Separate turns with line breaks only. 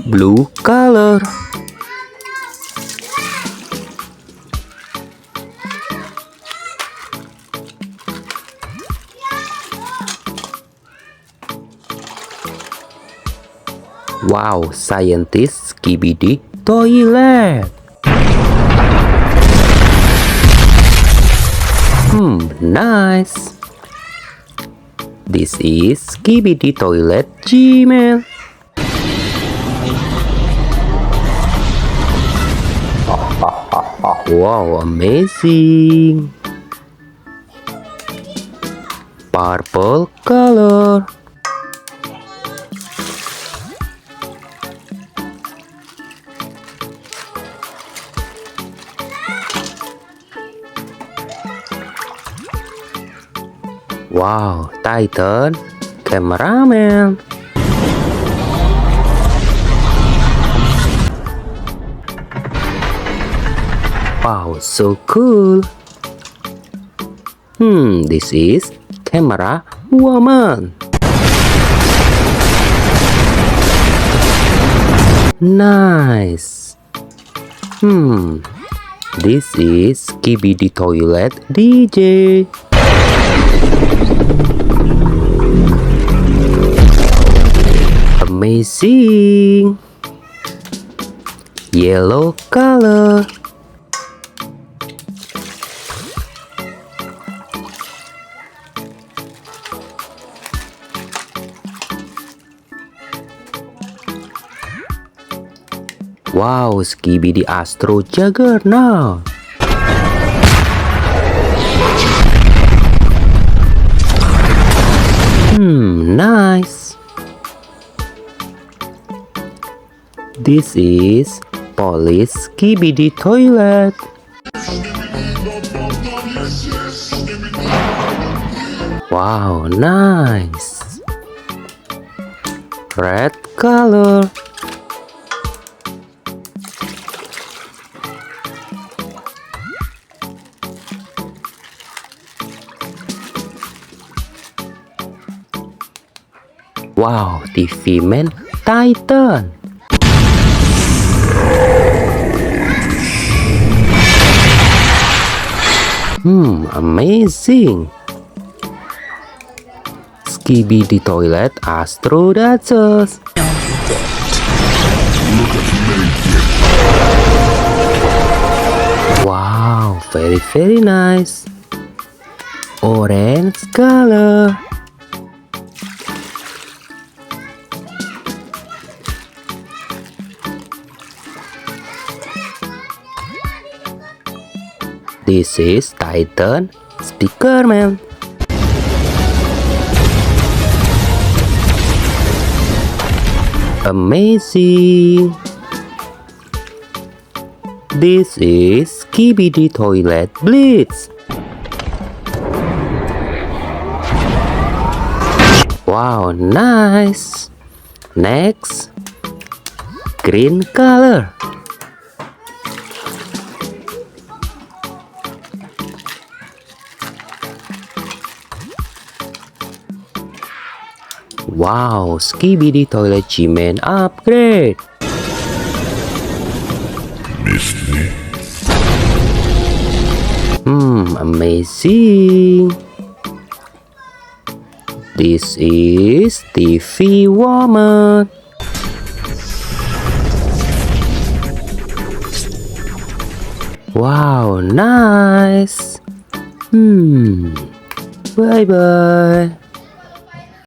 Blue color. Wow, scientist Skibidi toilet. Nice. This is Skibidi toilet Gmail. Wow, amazing. Purple color. Wow, Titan cameraman. Wow, so cool. This is camera woman. Nice. This is Skibidi toilet DJ. Amazing. Yellow color. Wow, Skibidi Astro Juggernaut. Nice. This is Police Skibidi toilet. Wow, nice. Red color. Wow, TV Man Titan. Amazing. Skibidi toilet Astro Duchess. Wow, very nice. Orange color. This is Titan Speakerman. Amazing. This is Skibidi toilet Blitz. Wow, nice. Next, green color. Wow, Skibidi toilet G-Man upgrade. Amazing. This is TV Woman. Wow, nice. Bye bye.